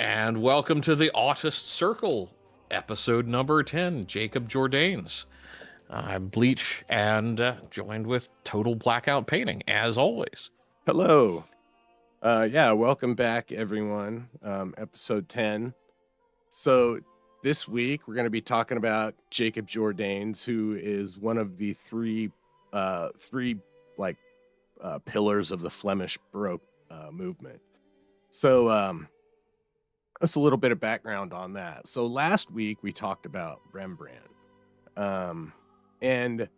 And welcome to the Autist Circle, episode number 10, Jacob Jordaens. I'm Bleach and joined with Total Blackout Painting, as always. Hello. Welcome back, everyone. Episode 10. So this week, we're going to be talking about Jacob Jordaens, who is one of the three pillars of the Flemish Baroque movement. So that's a little bit of background on that. So last week, we talked about Rembrandt. And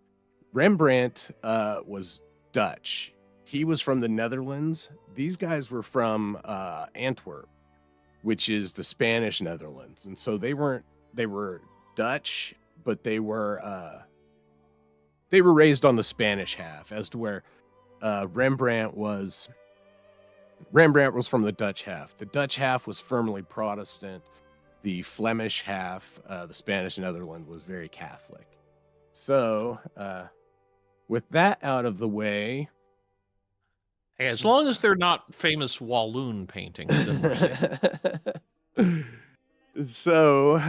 Rembrandt was Dutch. He was from the Netherlands. These guys were from Antwerp, which is the Spanish Netherlands. And so they were Dutch, but they were raised on the Spanish half, as to where Rembrandt was from the Dutch half. The Dutch half was firmly Protestant. The Flemish half, the Spanish Netherlands, was very Catholic. So with that out of the way, Hey, as long as they're not famous Walloon paintings, then we're safe. So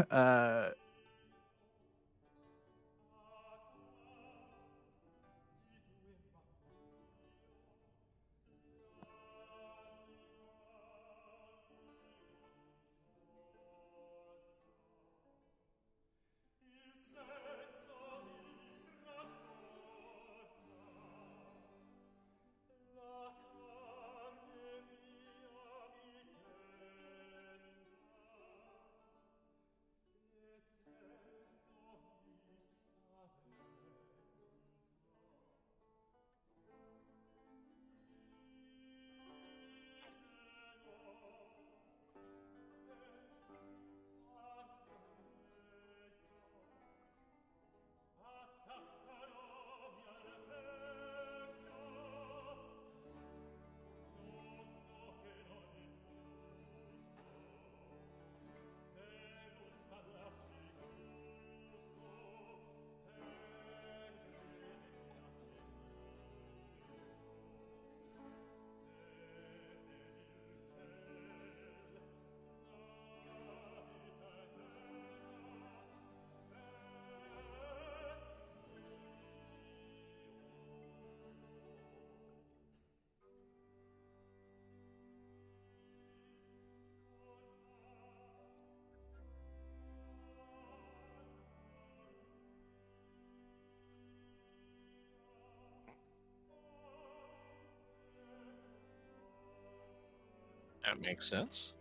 That makes sense.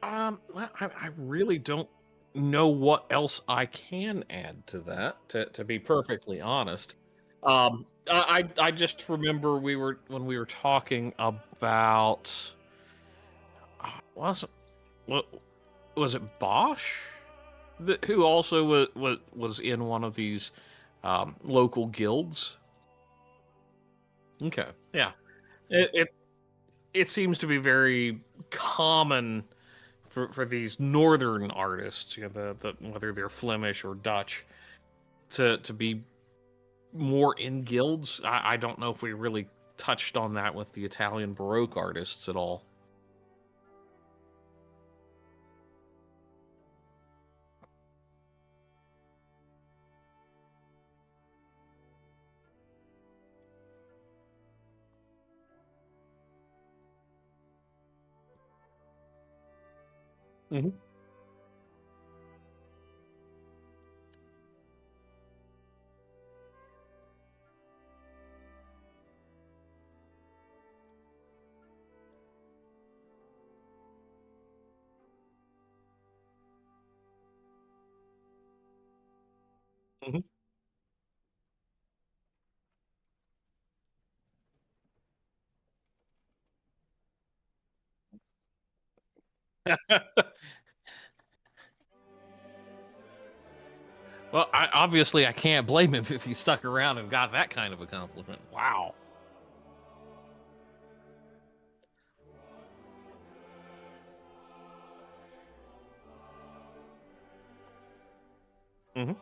I really don't know what else I can add to that, to be perfectly honest. I just remember when we were talking about was it Bosch, who also was in one of these local guilds. Okay, yeah, it seems to be very common for these northern artists, you know, whether they're Flemish or Dutch, to be more in guilds. I don't know if we really touched on that with the Italian Baroque artists at all. Mm-hmm. Mm-hmm. Well, obviously I can't blame him if he stuck around and got that kind of a compliment. Wow. Mm-hmm.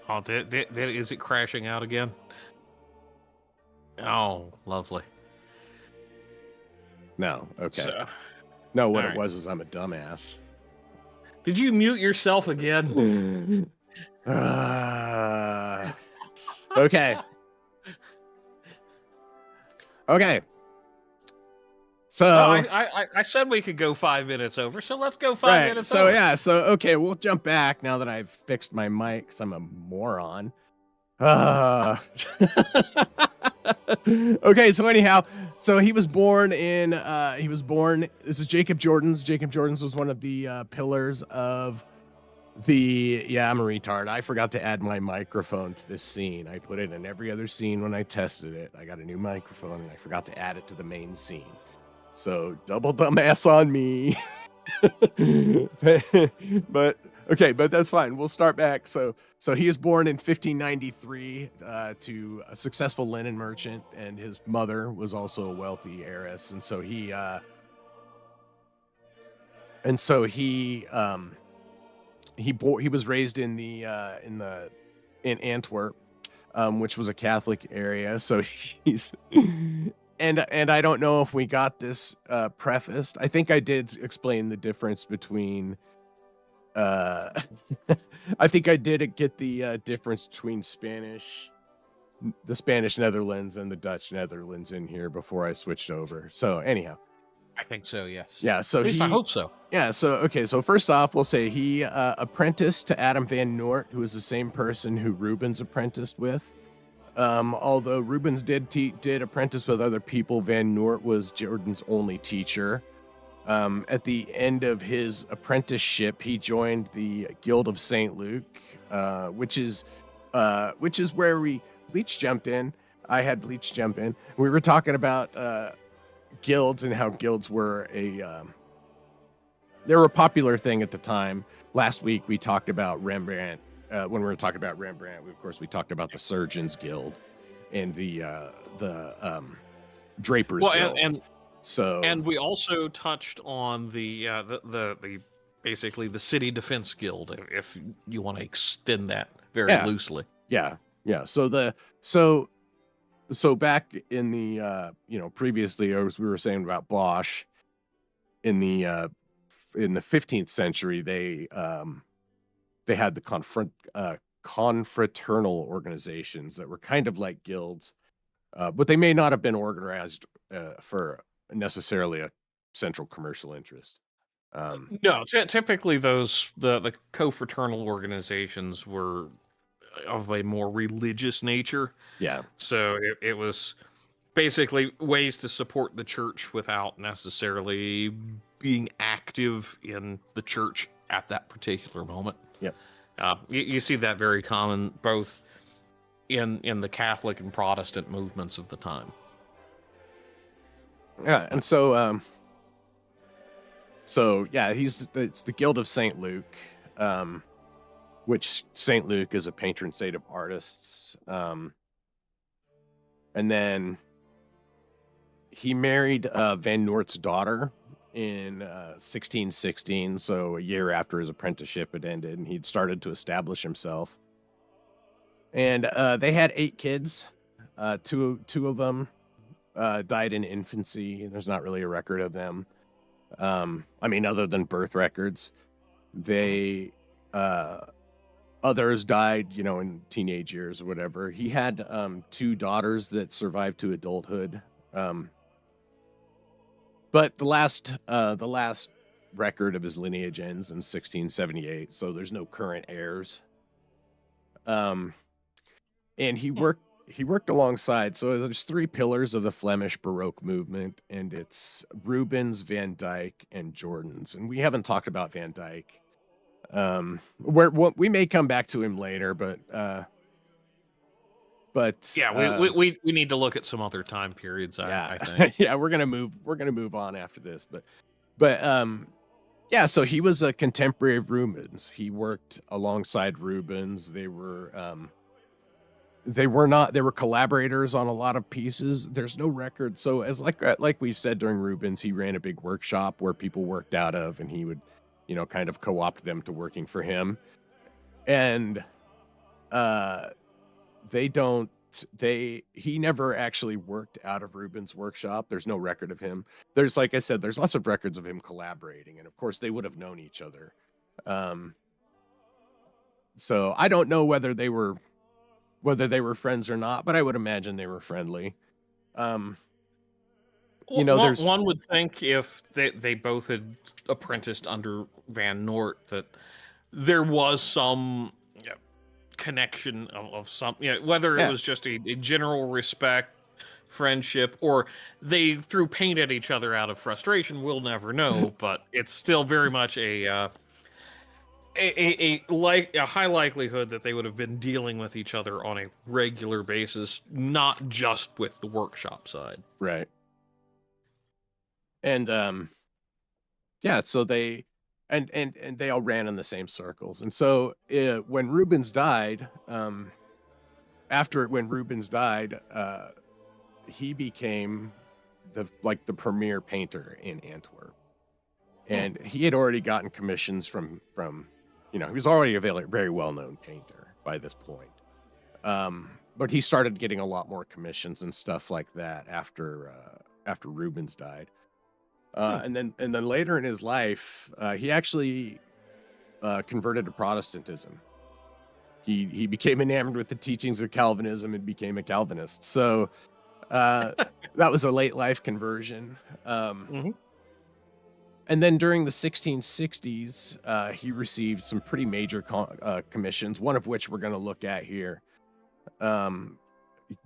Oh, is it crashing out again? Oh, lovely. No, okay. So, No, what all it right. was is I'm a dumbass. Did you mute yourself again? Okay. Okay. So Oh, I said we could go 5 minutes over, so let's go 5 right. minutes So over. yeah. So okay, we'll jump back now that I've fixed my mic because I'm a moron. Okay. So anyhow, so he was born in. This is Jacob Jordaens. Jacob Jordaens was one of the pillars of the. Yeah, I'm a retard. I forgot to add my microphone to this scene. I put it in every other scene when I tested it. I got a new microphone and I forgot to add it to the main scene. So double dumbass on me. But okay, but that's fine. We'll start back. So he was born in 1593 to a successful linen merchant, and his mother was also a wealthy heiress, and so he was raised in Antwerp, which was a Catholic area. So he's and I don't know if we got this prefaced. I think I did explain the difference between I think I did get the difference between the Spanish Netherlands and the Dutch Netherlands in here before I switched over. So anyhow, I think so, yes. yeah. So at least I hope so. Yeah. So okay. So first off, we'll say he apprenticed to Adam van Noort, who is the same person who Rubens apprenticed with. Although Rubens did apprentice with other people, Van Noort was Jordaens' only teacher. At the end of his apprenticeship, he joined the Guild of St. Luke, which is where Bleach jumped in. I had Bleach jump in. We were talking about guilds and how guilds were they were a popular thing at the time. Last week we talked about Rembrandt. When we were talking about Rembrandt, we talked about the Surgeons Guild and the Drapers Guild. And we also touched on the basically the City Defense Guild, if you want to extend that very loosely. Yeah. So back in the previously, as we were saying about Bosch, in the 15th century, they had the confraternal organizations that were kind of like guilds, but they may not have been organized for necessarily a central commercial interest. No, typically the co-fraternal organizations were of a more religious nature. Yeah. So it was basically ways to support the church without necessarily being active in the church at that particular moment. Yep. You see that very common both in the Catholic and Protestant movements of the time. Yeah, and so yeah, it's the Guild of St. Luke, which St. Luke is a patron saint of artists. And then he married Van Noort's daughter in 1616, so a year after his apprenticeship had ended, and he'd started to establish himself. And they had 8 kids. Two of them died in infancy, and there's not really a record of them. I mean, other than birth records. They others died, in teenage years or whatever. He had 2 daughters that survived to adulthood. But the last record of his lineage ends in 1678, so there's no current heirs. And he worked alongside. So there's 3 pillars of the Flemish Baroque movement, and it's Rubens, Van Dyck, and Jordaens. And we haven't talked about Van Dyck. We may come back to him later, but yeah, we need to look at some other time periods. I think. Yeah, we're gonna move on after this, but yeah. So he was a contemporary of Rubens. He worked alongside Rubens. They were collaborators on a lot of pieces. There's no record. So as like we said during Rubens, he ran a big workshop where people worked out of, and he would, kind of co-opt them to working for him. And uh, they don't. He never actually worked out of Rubens' workshop. There's no record of him. There's, like I said, there's lots of records of him collaborating, and of course they would have known each other. So I don't know whether they were friends or not, but I would imagine they were friendly. You know, there's One would think if they both had apprenticed under Van Noort that there was some connection of some, whether it was just a general respect, friendship, or they threw paint at each other out of frustration. We'll never know, but it's still very much a high likelihood that they would have been dealing with each other on a regular basis, not just with the workshop side. Right. And so they and they all ran in the same circles. And so when Rubens died, he became the premier painter in Antwerp. And he had already gotten commissions from he was already a very well-known painter by this point. But he started getting a lot more commissions and stuff like that after Rubens died. And then later in his life, he actually converted to Protestantism. He became enamored with the teachings of Calvinism and became a Calvinist. So that was a late life conversion. And then during the 1660s, he received some pretty major commissions, one of which we're going to look at here.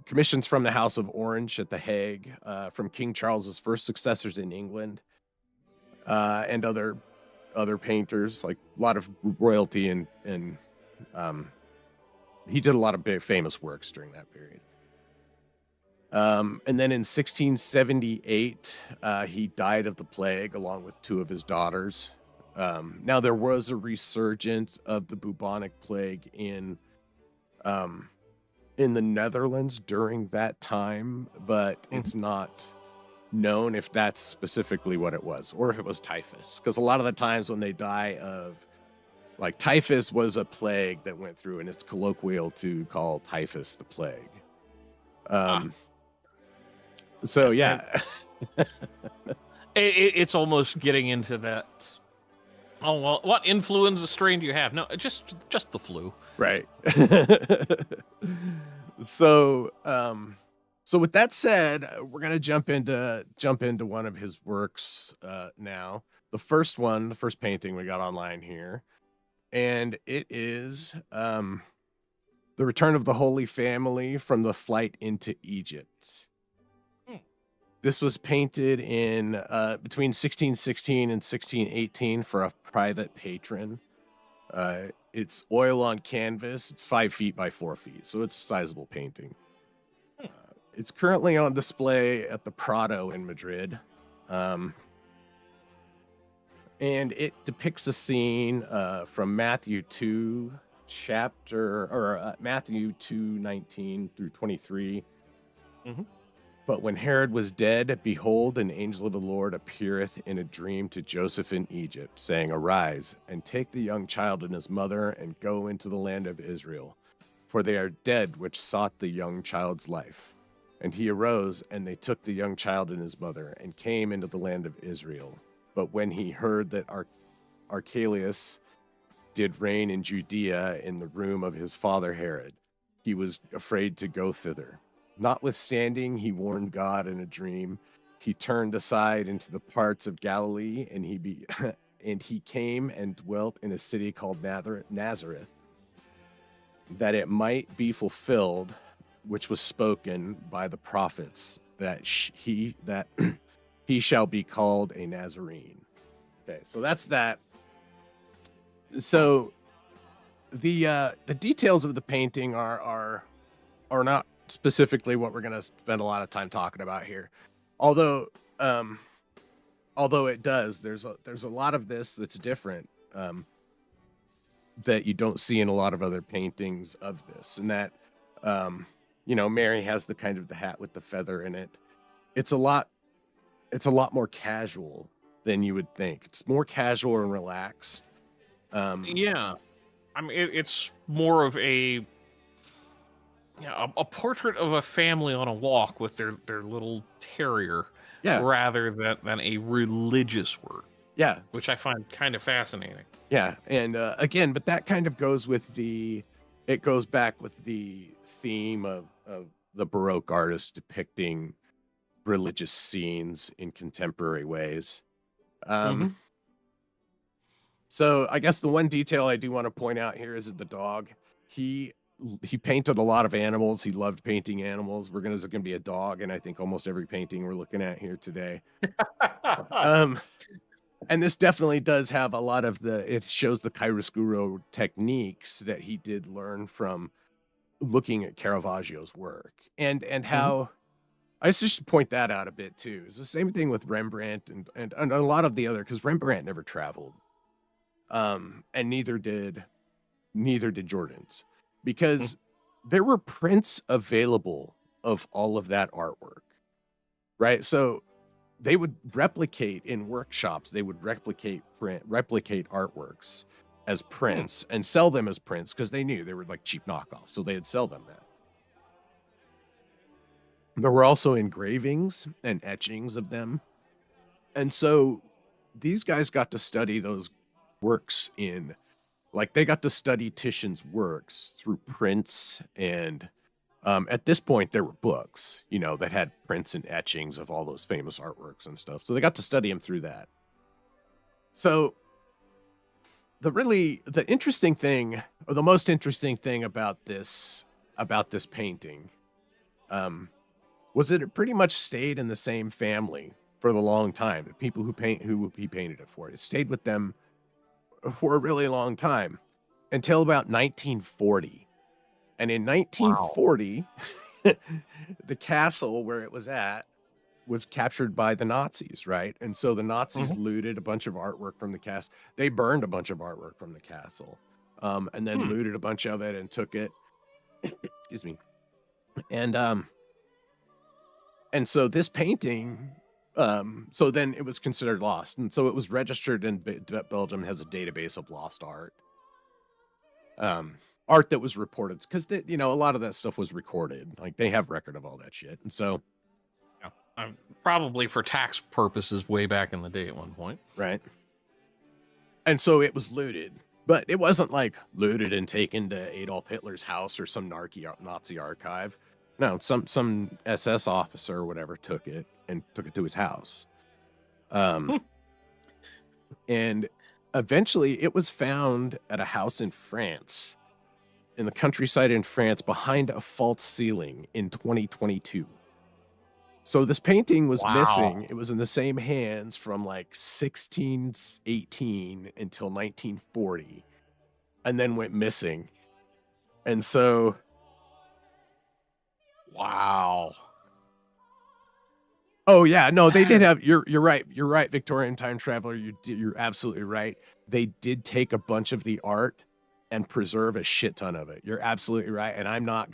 Commissions from the House of Orange at The Hague, from King Charles's first successors in England, and other painters, like a lot of royalty, and he did a lot of big famous works during that period. And then in 1678, he died of the plague along with two of his daughters. Now there was a resurgence of the bubonic plague in the Netherlands during that time, but it's not known if that's specifically what it was or if it was typhus. Because a lot of the times when they die of, like, typhus was a plague that went through, and it's colloquial to call typhus the plague. So yeah, it's almost getting into that. Oh, well, what influenza strain do you have? No, just the flu. Right. So with that said, we're going to jump into one of his works now. The first painting we got online here, and it is The Return of the Holy Family from the Flight into Egypt. This was painted in between 1616 and 1618 for a private patron. It's oil on canvas. It's 5 feet by 4 feet, so it's a sizable painting. It's currently on display at the Prado in Madrid. And it depicts a scene from Matthew 2, Matthew 2:19 through 23. But when Herod was dead, behold, an angel of the Lord appeareth in a dream to Joseph in Egypt, saying, Arise, and take the young child and his mother, and go into the land of Israel, for they are dead which sought the young child's life. And he arose, and they took the young child and his mother, and came into the land of Israel. But when he heard that Archelaus did reign in Judea in the room of his father Herod, he was afraid to go thither. Notwithstanding, he warned God in a dream. He turned aside into the parts of Galilee, and he came and dwelt in a city called Nazareth, that it might be fulfilled, which was spoken by the prophets, that he shall be called a Nazarene. Okay, so that's that. So the details of the painting are not specifically what we're going to spend a lot of time talking about here. Although it does, there's a lot of this that's different, that you don't see in a lot of other paintings of this, and that, Mary has the kind of the hat with the feather in it. It's a lot more casual than you would think. It's more casual and relaxed. Yeah. I mean, it's more of a yeah, a portrait of a family on a walk with their little terrier, Yeah, rather than a religious work, yeah, which I find kind of fascinating. yeah. And again, but that kind of goes with it goes back with the theme of the Baroque artists depicting religious scenes in contemporary ways. Hmm. So I guess the one detail I do want to point out here is that the dog, he he painted a lot of animals. He loved painting animals. There's gonna be a dog, and I think almost every painting we're looking at here today. Um, and this definitely does have a lot of it shows the chiaroscuro techniques that he did learn from looking at Caravaggio's work. And Hmm. how I just should point that out a bit too. It's the same thing with Rembrandt and a lot of the other, because Rembrandt never traveled. And neither did Jordan's, because there were prints available of all of that artwork, right? So they would replicate in workshops, they would replicate artworks as prints and sell them as prints, because they knew they were like cheap knockoffs, so they'd sell them that. There were also engravings and etchings of them. And so these guys got to study those works they got to study Titian's works through prints. And at this point there were books, that had prints and etchings of all those famous artworks and stuff. So they got to study him through that. So the interesting thing, or the most interesting thing about this painting, was that it pretty much stayed in the same family for the long time. The people who he painted it for, it stayed with them for a really long time, until about 1940. And in Wow. 1940, the castle where it was at was captured by the Nazis, right? And so the Nazis Hmm. looted a bunch of artwork from the castle. They burned a bunch of artwork from the castle, and then looted a bunch of it and took it. Excuse me. And and so this painting, so then it was considered lost, and so it was registered in Belgium, has a database of lost art. Art that was reported, because a lot of that stuff was recorded. Like, they have record of all that shit, and so Yeah. Probably for tax purposes way back in the day at one point. right, and so it was looted, but it wasn't like looted and taken to Adolf Hitler's house or some Nazi archive. No, some SS officer or whatever took it to his house. Um, and eventually it was found at a house in France, in the countryside in France, behind a false ceiling in 2022. So this painting was Wow. missing. It was in the same hands from like 1618 until 1940, and then went missing. And so, Wow. oh yeah, no, they That did is, have. You're right. You're right, Victorian time traveler. You're absolutely right. They did take a bunch of the art and preserve a shit ton of it. You're absolutely right. And I'm not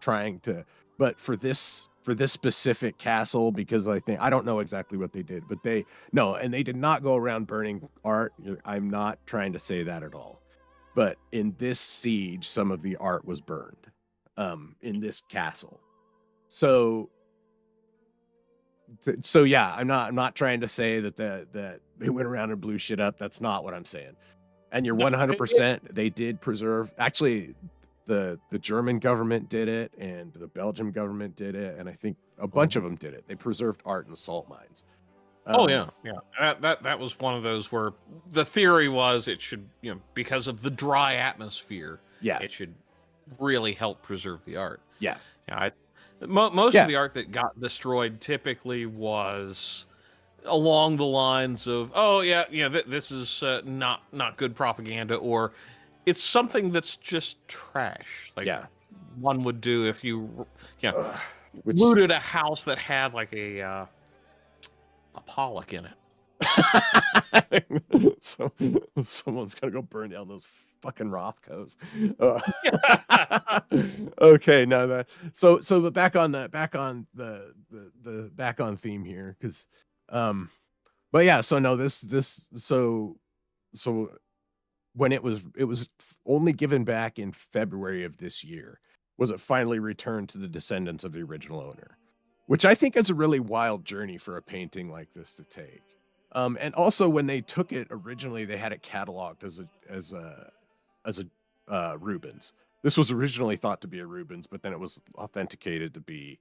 trying to, but for this specific castle, because I don't know exactly what they did, but and they did not go around burning art. I'm not trying to say that at all. But in this siege, some of the art was burned, in this castle. So yeah, I'm not trying to say that they went around and blew shit up. That's not what I'm saying. And you're no, 100%. They did preserve. Actually, the German government did it, and the Belgian government did it, and I think a bunch Mhm. of them did it. They preserved art in salt mines. Oh Um, yeah, yeah. That was one of those where the theory was it should, because of the dry atmosphere, yeah, it should really help preserve the art. yeah, Yeah, most of yeah, the art that got destroyed typically was along the lines of, oh yeah, this is not good propaganda, or it's something that's just trash, like yeah. one would do if you, you know, Ugh, which looted a house that had like a Pollock in it. so someone's gonna go burn down those fucking Rothkos. Uh, okay, no, but back on theme here, because but yeah, so no, so when it was only given back in February of this year, was it finally returned to the descendants of the original owner, which I think is a really wild journey for a painting like this to take. And also when they took it originally, they had it cataloged as a Rubens. This was originally thought to be a Rubens, but then it was authenticated to be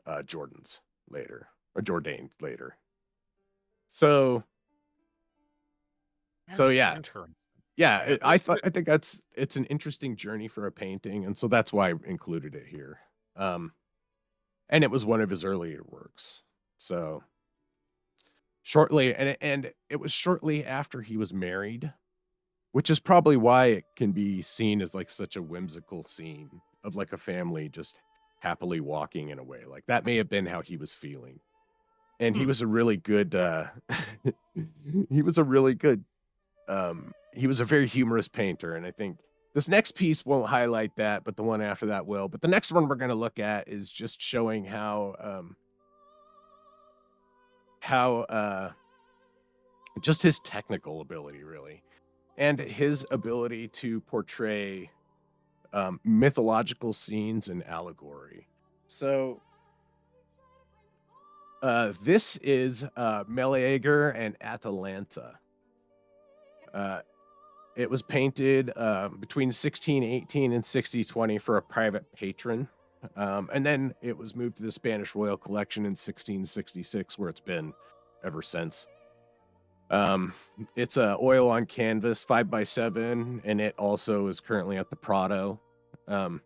Jordaens later, or Jordaens later. So yeah. Yeah, I think it's an interesting journey for a painting, and so that's why I included it here. And it was one of his earlier works. So shortly, and it was shortly after he was married, which is probably why it can be seen as like such a whimsical scene of like a family just happily walking in a way. Like that may have been how he was feeling. And he was a really good he was a really good he was a very humorous painter, and I think this next piece won't highlight that, but the one after that will. But the next one we're going to look at is just showing how just his technical ability, really, and his ability to portray mythological scenes and allegory. So this is Meleager and Atalanta. It was painted between 1618 and 1620 for a private patron. And then it was moved to the Spanish Royal Collection in 1666, where it's been ever since. It's oil on canvas, 5x7, and it also is currently at the Prado. And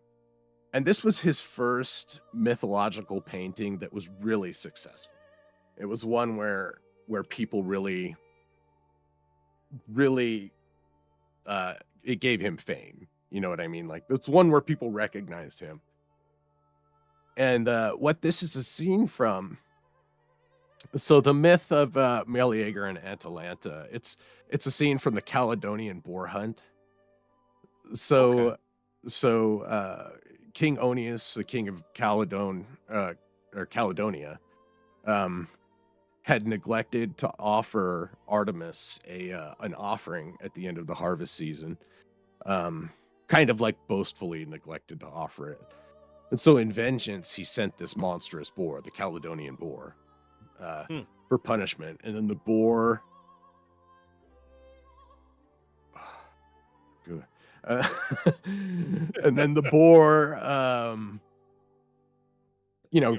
this was his first mythological painting that was really successful. It was one where people really it gave him fame. You know what I mean? Like it's one where people recognized him. And what this is a scene from. So the myth of Meleager and Atalanta, it's a scene from the Caledonian boar hunt. So King Oeneus, the king of Caledonia, had neglected to offer Artemis an offering at the end of the harvest season, kind of like boastfully neglected to offer it. And so in vengeance, he sent this monstrous boar, the Caledonian boar, for punishment. And then the boar... and then the boar,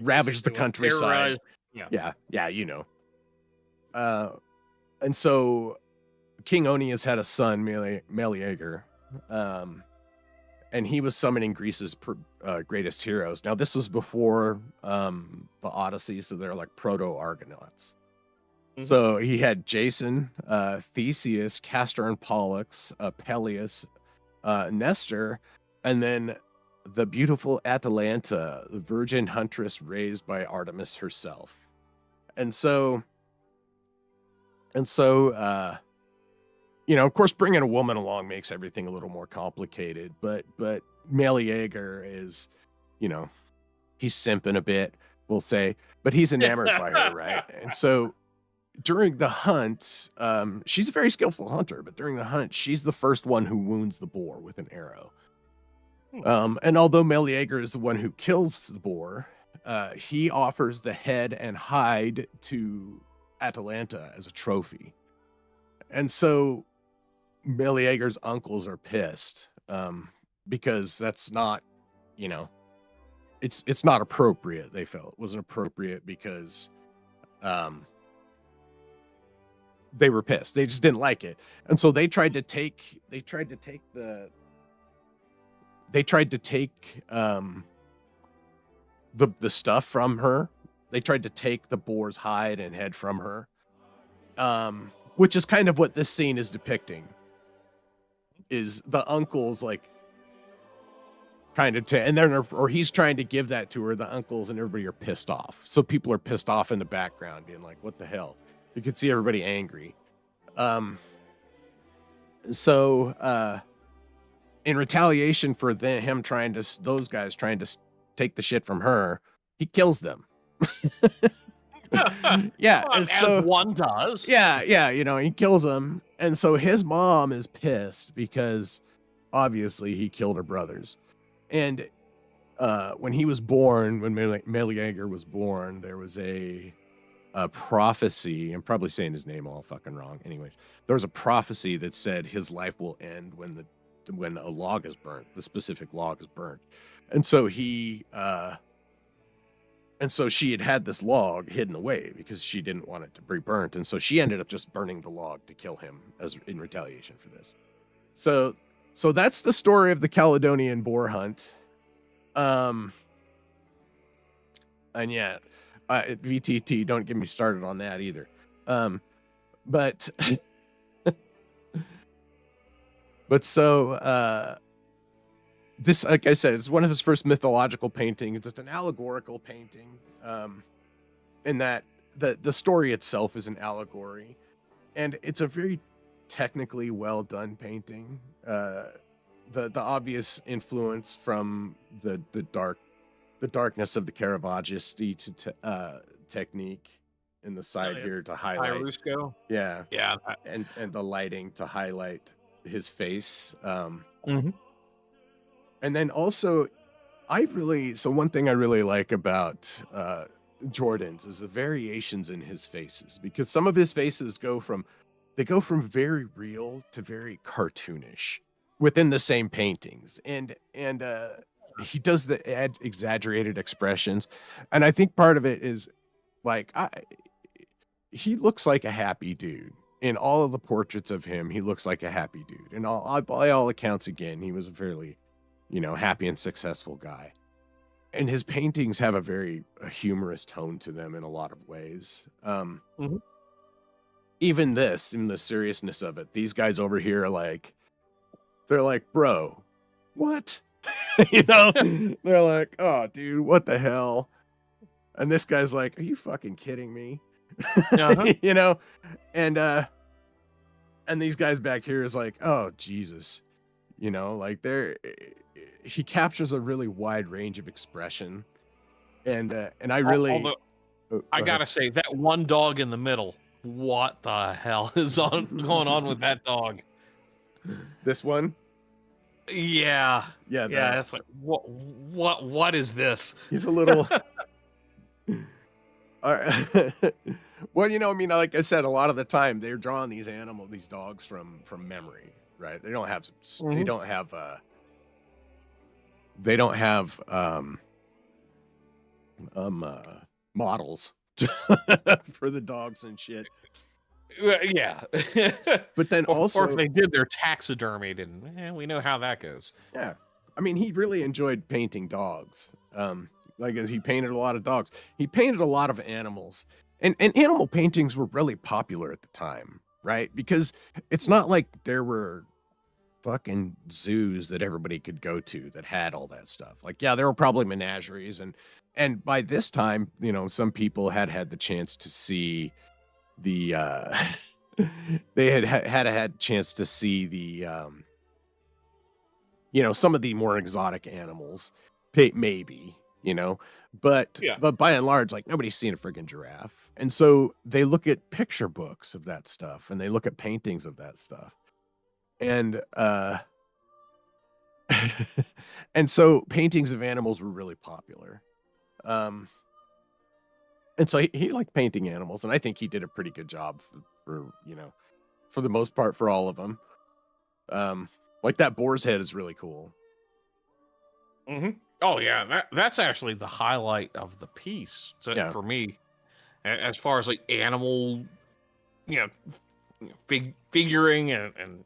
ravaged the countryside. Yeah, you know. And so King Oeneus had a son, Meleager, and he was summoning Greece's greatest heroes. Now, this was before the Odyssey, so they're like proto-Argonauts. Mm-hmm. So he had Jason, Theseus, Castor and Pollux, Peleus, Nestor, and then the beautiful Atalanta, the virgin huntress raised by Artemis herself. And so, of course, bringing a woman along makes everything a little more complicated, but Meleager is, he's simping a bit, we'll say, but he's enamored by her, right? And so during the hunt, she's a very skillful hunter, but during the hunt, she's the first one who wounds the boar with an arrow. And although Meleager is the one who kills the boar, he offers the head and hide to Atalanta as a trophy. And so Meleager's uncles are pissed because that's not, it's not appropriate. They felt it wasn't appropriate because they were pissed. They just didn't like it. And so they tried to take the stuff from her. They tried to take the boar's hide and head from her, which is kind of what this scene is depicting. Is the uncles like kind of or he's trying to give that to her. The uncles and everybody are pissed off. So people are pissed off in the background, being like, "What the hell?" You could see everybody angry. So in retaliation for those guys trying to take the shit from her, he kills them. Yeah, and so one does. Yeah, he kills them, and so his mom is pissed because obviously he killed her brothers, and when he was born, when Meleager was born, there was a prophecy. I'm probably saying his name all fucking wrong. Anyways, there was a prophecy that said his life will end when a log is burnt, the specific log is burnt. And so she had this log hidden away because she didn't want it to be burnt. And so she ended up just burning the log to kill him as in retaliation for this. So that's the story of the Caledonian boar hunt. And yeah, VTT, don't get me started on that either. But so this, like I said, it's one of his first mythological paintings. It's an allegorical painting, in that the story itself is an allegory, and it's a very technically well done painting. The obvious influence from the darkness of the Caravaggio technique in the side here to highlight. Rusco. Yeah, Yeah. and the lighting to highlight his face. And then also, one thing I really like about Jordaens is the variations in his faces, because some of his faces go from very real to very cartoonish within the same paintings, and he does the exaggerated expressions, and I think part of it is like he looks like a happy dude. In all of the portraits of him, he looks like a happy dude. And by all accounts, again, he was a fairly, happy and successful guy. And his paintings have a very humorous tone to them in a lot of ways. Even this, in the seriousness of it, these guys over here they're like, bro, what? They're like, oh, dude, what the hell? And this guy's like, are you fucking kidding me? And these guys back here is like, oh, Jesus. He captures a really wide range of expression. And I really... I gotta say, that one dog in the middle, what the hell is going on with that dog? This one? Yeah. Yeah. That's like, what is this? He's a little... Well, like I said, a lot of the time they're drawing these dogs from memory, right? They don't have models for the dogs and shit. Yeah. But then also, or if they did, they're taxidermied, and we know how that goes. Yeah. I mean, he really enjoyed painting dogs. As he painted a lot of dogs. He painted a lot of animals. And animal paintings were really popular at the time, right? Because it's not like there were fucking zoos that everybody could go to that had all that stuff. Like, yeah, there were probably menageries, and by this time, some people had the chance to see the they had a chance to see the some of the more exotic animals, maybe, but by and large, like, nobody's seen a freaking giraffe. And so they look at picture books of that stuff, and they look at paintings of that stuff. And and so paintings of animals were really popular. And so he liked painting animals, and I think he did a pretty good job for the most part, for all of them. Like that boar's head is really cool. Oh yeah, that's actually the highlight of the piece for me, as far as like animal, figuring and.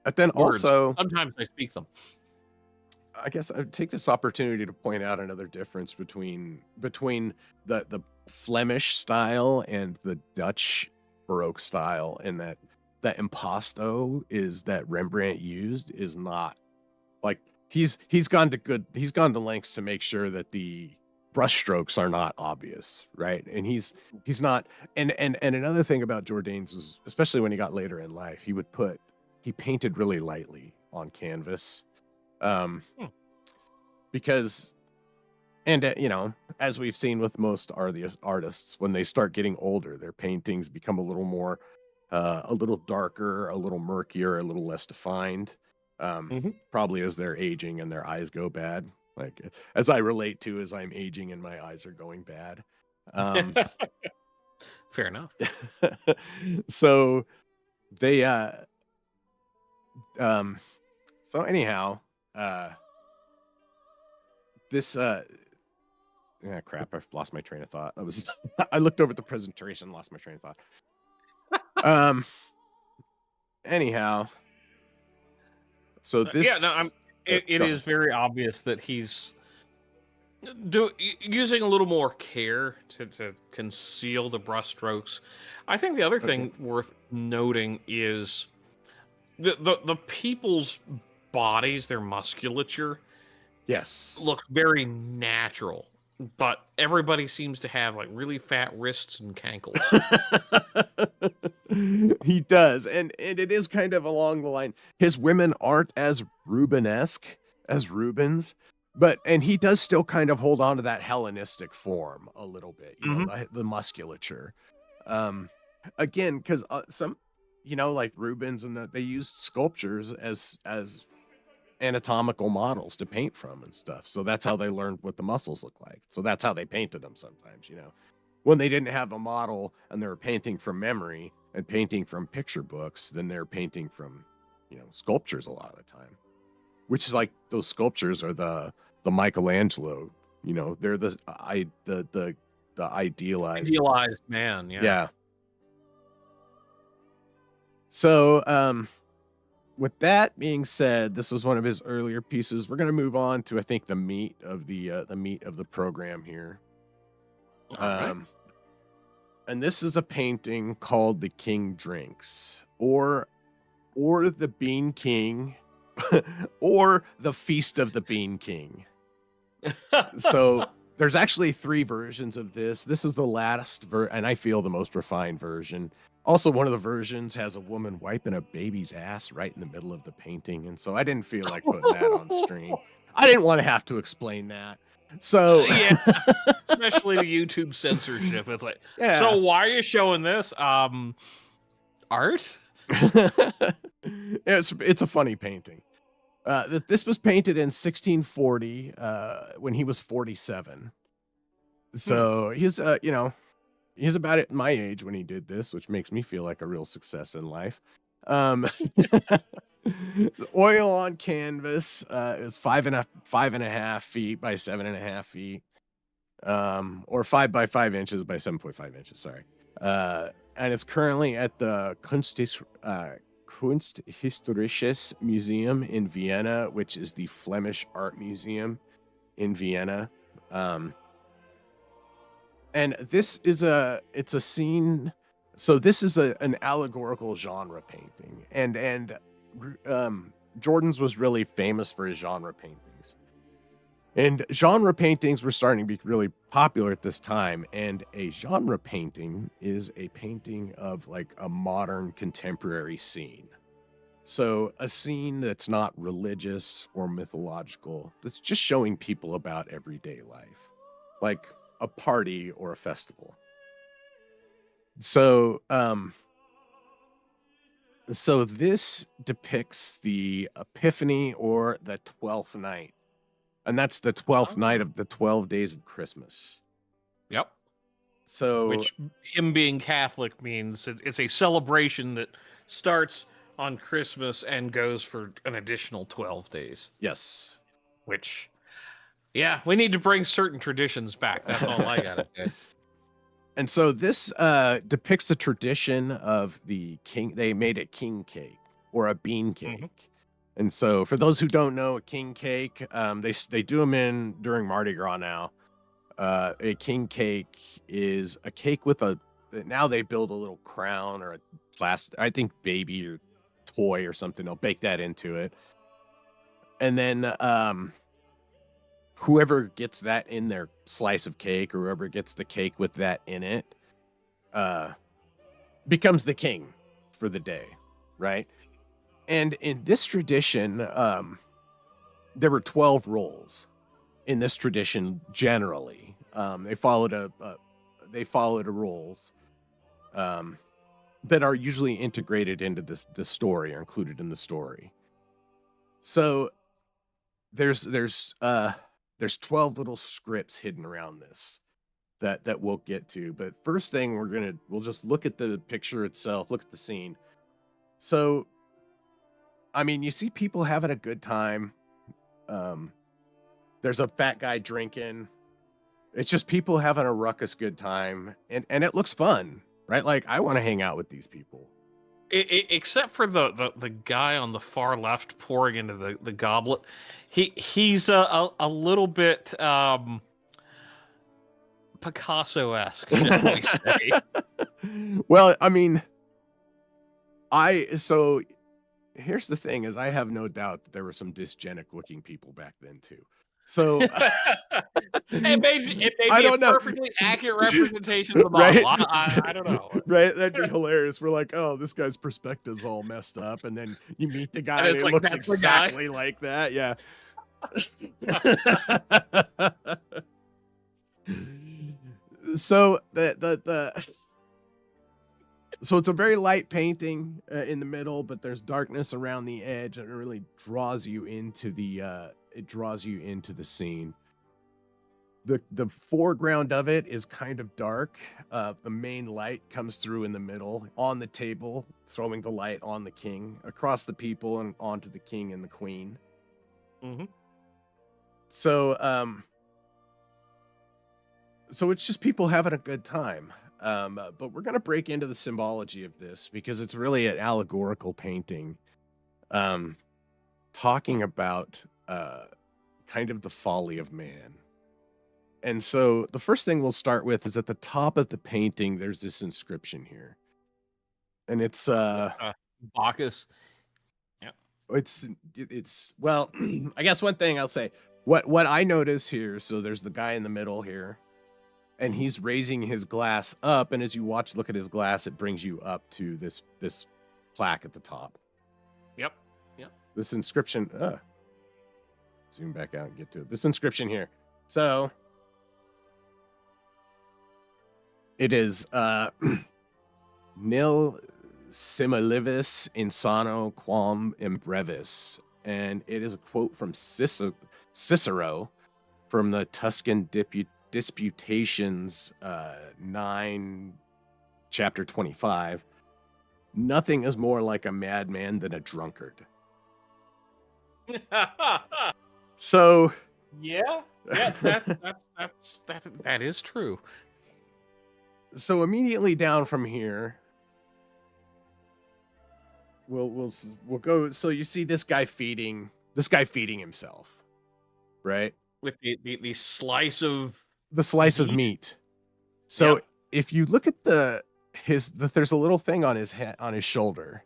But then words. Also, sometimes I speak them. I guess I'd take this opportunity to point out another difference between the Flemish style and the Dutch Baroque style, in that impasto is that Rembrandt used is not like he's gone to lengths to make sure that the brushstrokes are not obvious, right? And he's not. And another thing about Jordaens is, especially when he got later in life, he painted really lightly on canvas, because, and as we've seen with most artists, when they start getting older, their paintings become a little more, a little darker, a little murkier, a little less defined. Probably as they're aging and their eyes go bad. Like as I relate to as I'm aging and my eyes are going bad. Fair enough. So they so anyhow, this yeah, crap, I've lost my train of thought. I looked over at the presentation and lost my train of thought. Anyhow, so Yeah, no, this it go is ahead. very obvious that he's using a little more care to conceal the brushstrokes. I think the other Okay. thing worth noting is the people's bodies, their musculature, Yes. looks very natural, but everybody seems to have like really fat wrists and cankles. He does, and it is kind of along the line. His women aren't as Rubenesque as Rubens, and he does still kind of hold on to that Hellenistic form a little bit, you know, the musculature. Again, because some, you know, like Rubens they used sculptures as anatomical models to paint from and stuff. So that's how they learned what the muscles look like. So that's how they painted them sometimes, you know. When they didn't have a model and they were painting from memory and painting from picture books, then they're painting from, you know, sculptures a lot of the time. Which is like those sculptures are the Michelangelo, you know, they're the idealized man, yeah. Yeah. So with that being said, this was one of his earlier pieces. We're going to move on to, I think, the meat of the program here. All right. And this is a painting called "The King Drinks," or the Bean King, or the Feast of the Bean King. So there's actually 3 versions of this. This is the last and I feel the most refined version. Also, one of the versions has a woman wiping a baby's ass right in the middle of the painting, and so I didn't feel like putting that on stream. I didn't want to have to explain that. So yeah, especially the YouTube censorship. It's like, yeah. So why are you showing this? Art? It's a funny painting. This was painted in 1640 when he was 47. So he's you know, he's about at my age when he did this, which makes me feel like a real success in life. The oil on canvas is 5.5 feet by 7.5 feet, or 5 by 5 inches by 7.5 inches. Sorry, and it's currently at the Kunsthistorisches Museum in Vienna, which is the Flemish art museum in Vienna. And this is it's a scene. So this is an allegorical genre painting, and Jordaens was really famous for his genre paintings. And genre paintings were starting to be really popular at this time. And a genre painting is a painting of like a modern contemporary scene. So a scene that's not religious or mythological, that's just showing people about everyday life, like a party or a festival. So, so this depicts the Epiphany or the 12th night. And that's the 12th night of the 12 days of Christmas. Yep. So, which him being Catholic means it's a celebration that starts on Christmas and goes for an additional 12 days. Yes. Which, yeah, we need to bring certain traditions back. That's all I gotta say. And so this depicts a tradition of the king. They made a king cake or a bean cake. And so for those who don't know, a king cake, they do them during Mardi Gras now. A king cake is a cake with now they build a little crown or a plastic, I think baby or toy or something. They'll bake that into it. And then whoever gets that in their slice of cake, or whoever gets the cake with that in it, becomes the king for the day, right? And in this tradition, there were 12 roles in this tradition. Generally, they followed a roles that are usually integrated into the story or included in the story. So there's 12 little scripts hidden around this that we'll get to. But first thing we'll just look at the picture itself, look at the scene. So I mean, you see people having a good time. Um, there's a fat guy drinking. It's just people having a ruckus good time, and it looks fun, right? Like I want to hang out with these people. Except for the guy on the far left pouring into the goblet, he's a little bit Picasso-esque, shall we say? Well, I mean, so here's the thing: is I have no doubt that there were some dysgenic looking people back then too. So it may I be a don't know. perfectly accurate representation of the Right? model. I don't know. Right? That'd be hilarious. We're like, oh, this guy's perspective's all messed up, and then you meet the guy And and it's it like, looks that's the guy? exactly like that. Yeah. So so it's a very light painting in the middle, but there's darkness around the edge, and it really draws you into the scene. The foreground of it is kind of dark. The main light comes through in the middle on the table, throwing the light on the king, across the people, and onto the king and the queen. Mm-hmm. So so it's just people having a good time. But we're going to break into the symbology of this because it's really an allegorical painting, talking about kind of the folly of man. And so the first thing we'll start with is at the top of the painting, there's this inscription here. And it's Bacchus. Yeah. it's well, I guess one thing I'll say, what I notice here, so there's the guy in the middle here, and he's raising his glass up, and as you look at his glass, it brings you up to this plaque at the top. Yep. This inscription, zoom back out and get to it. This inscription here. So it is nil similivis insano quam imbrevis, and it is a quote from Cicero from the Tuscan Disputations 9, chapter 25. Nothing is more like a madman than a drunkard. So yeah, that is true. So immediately down from here, we'll go. So you see this guy feeding himself, right? With the slice of meat. So if you look at there's a little thing on his head, on his shoulder,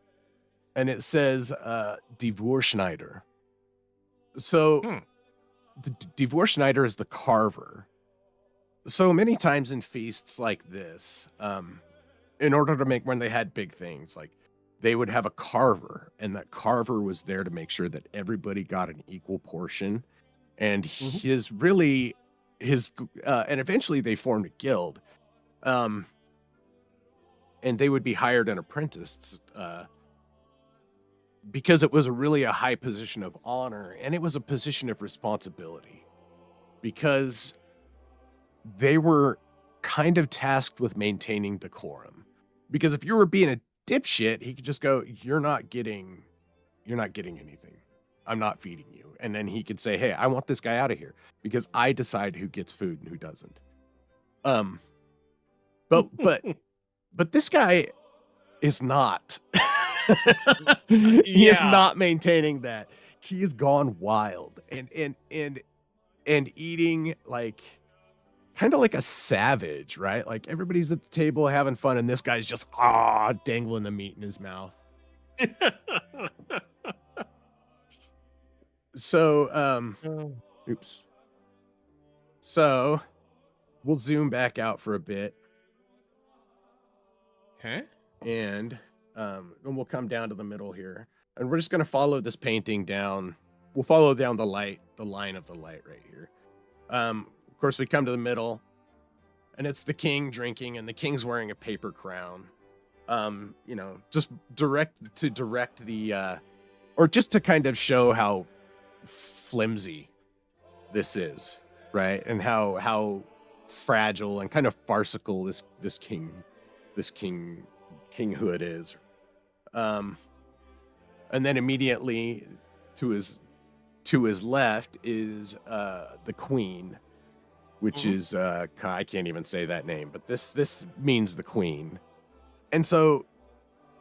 and it says Die Vorschneider. So the Die Vorschneider is the carver. So many times in feasts like this, in order to make, when they had big things, like they would have a carver, and that carver was there to make sure that everybody got an equal portion. And and eventually they formed a guild, and they would be hired and apprenticed, because it was really a high position of honor, and it was a position of responsibility, because they were kind of tasked with maintaining decorum. Because if you were being a dipshit, he could just go, you're not getting anything. I'm not feeding you. And then he could say, hey, I want this guy out of here because I decide who gets food and who doesn't. But this guy is not. He is not maintaining that. He has gone wild and eating like kind of like a savage, right? Like everybody's at the table having fun, and this guy's just dangling the meat in his mouth. So, oops. So, we'll zoom back out for a bit. Okay. And we'll come down to the middle here. And we're just going to follow this painting down. We'll follow down the line of the light right here. Of course, we come to the middle, and it's the king drinking, and the king's wearing a paper crown. Just direct the or just to kind of show how flimsy this is, right? And how fragile and kind of farcical this kinghood is. And then immediately to his left is the queen, which is I can't even say that name, but this means the queen. And so,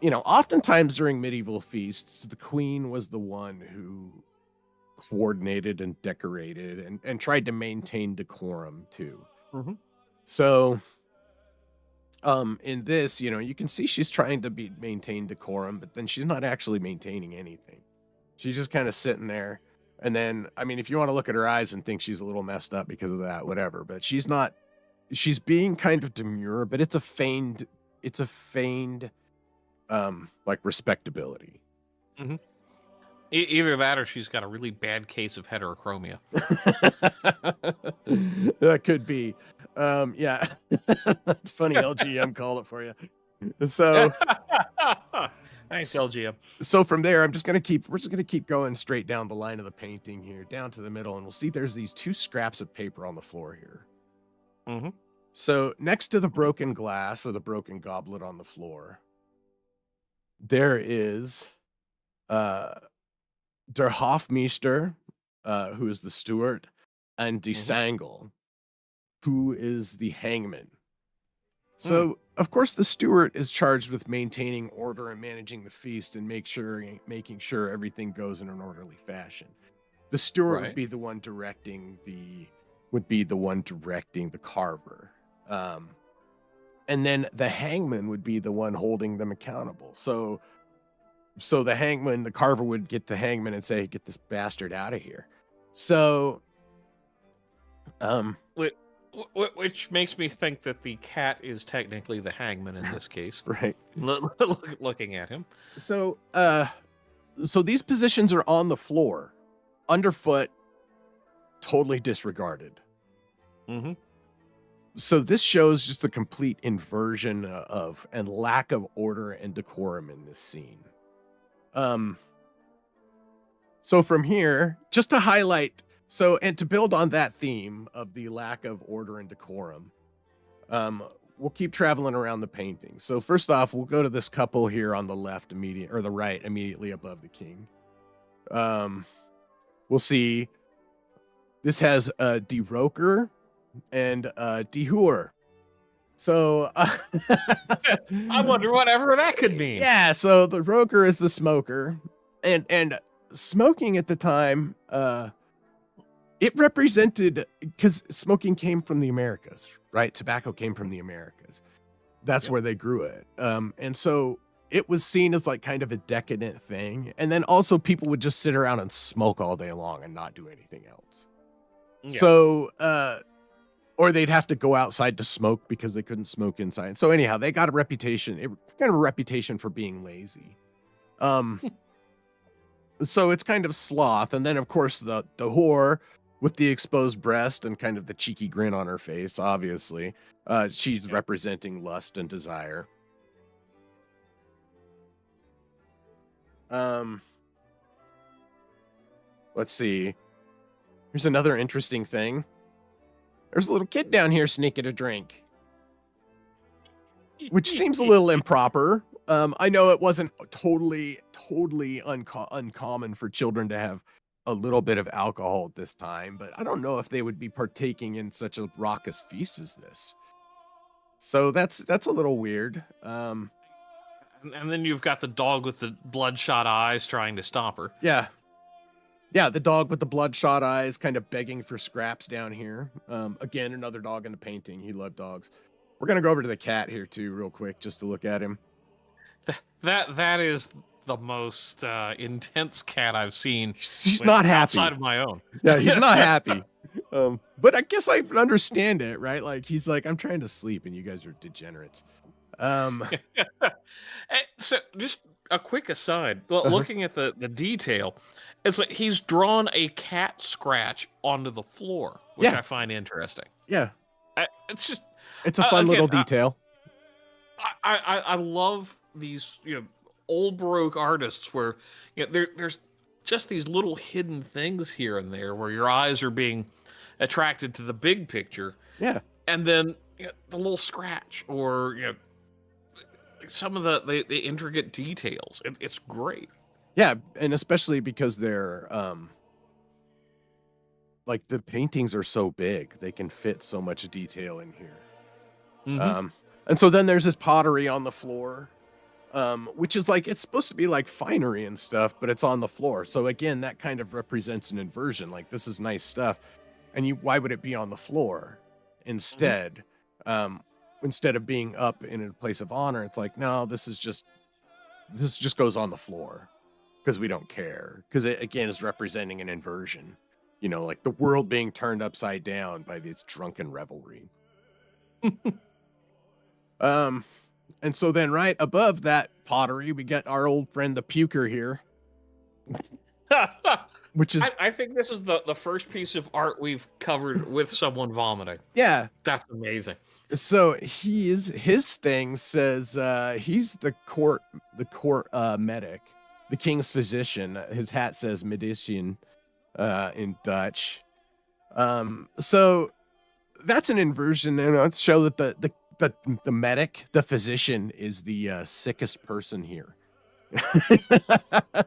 you know, oftentimes during medieval feasts, the queen was the one who coordinated and decorated and tried to maintain decorum too. So in this, you know, you can see she's trying to maintain decorum, but then she's not actually maintaining anything. She's just kind of sitting there. And then, I mean, if you want to look at her eyes and think she's a little messed up because of that, whatever, but she's not, she's being kind of demure, but it's a feigned like respectability. Either that or she's got a really bad case of heterochromia. That could be. Yeah. That's funny. LGM called it for you. So thanks, LGM. So from there, we're just gonna keep going straight down the line of the painting here, down to the middle, and we'll see there's these two scraps of paper on the floor here. So next to the broken glass or the broken goblet on the floor, there is Der Hofmeister, who is the steward, and Die Sangel, who is the hangman. So, of course, the steward is charged with maintaining order and managing the feast and making sure everything goes in an orderly fashion. The steward would be the one directing the carver. And then the hangman would be the one holding them accountable. So the hangman, the carver would get the hangman and say, "Get this bastard out of here." So, which makes me think that the cat is technically the hangman in this case. Right. Looking at him. So these positions are on the floor, underfoot, totally disregarded. So this shows just the complete inversion of and lack of order and decorum in this scene. So from here, just to highlight, and to build on that theme of the lack of order and decorum, we'll keep traveling around the painting. So first off, we'll go to this couple here on the left the right, immediately above the king. We'll see this has Die Roker and Die Hure. So I wonder whatever that could mean. Yeah, so the roker is the smoker, and smoking at the time, it represented, because smoking came from the Americas, right? Tobacco came from the Americas. That's where they grew it. And so it was seen as like kind of a decadent thing. And then also people would just sit around and smoke all day long and not do anything else. So, or they'd have to go outside to smoke because they couldn't smoke inside. So anyhow, they got a reputation, for being lazy. So it's kind of sloth. And then of course the whore with the exposed breast and kind of the cheeky grin on her face, obviously. She's representing lust and desire. Let's see. Here's another interesting thing. There's a little kid down here sneaking a drink, which seems a little improper. I know it wasn't totally uncommon for children to have a little bit of alcohol at this time, but I don't know if they would be partaking in such a raucous feast as this. So that's a little weird. And then you've got the dog with the bloodshot eyes trying to stop her. Yeah. Yeah, the dog with the bloodshot eyes kind of begging for scraps down here. Again, another dog in the painting. He loved dogs. We're going to go over to the cat here too real quick just to look at him. That is the most intense cat I've seen. He's not happy. Outside of my own. Yeah, he's not happy. But I guess I understand it, right? Like, he's like, I'm trying to sleep and you guys are degenerates. So just a quick aside, looking at the detail, it's like he's drawn a cat scratch onto the floor, which I find interesting. Yeah. It's a fun little detail. I love these, old Baroque artists where there's just these little hidden things here and there where your eyes are being attracted to the big picture, Yeah. and then the little scratch or some of the intricate details. It's great. Yeah, and especially because they're like the paintings are so big, they can fit so much detail in here. Mm-hmm. And so then there's this pottery on the floor, which is like, it's supposed to be like finery and stuff, but it's on the floor. So again, that kind of represents an inversion. Like, this is nice stuff. And why would it be on the floor instead? Instead of being up in a place of honor, it's like, no, this just goes on the floor because we don't care. Because it, again, is representing an inversion, like the world being turned upside down by this drunken revelry. And so then right above that pottery, we get our old friend, the puker here, which is, I think this is the first piece of art we've covered with someone vomiting. yeah. That's amazing. So his thing says, he's the court medic, the king's physician. His hat says medicijn, in Dutch. So that's an inversion, and I'll show that the medic, the physician, is the sickest person here.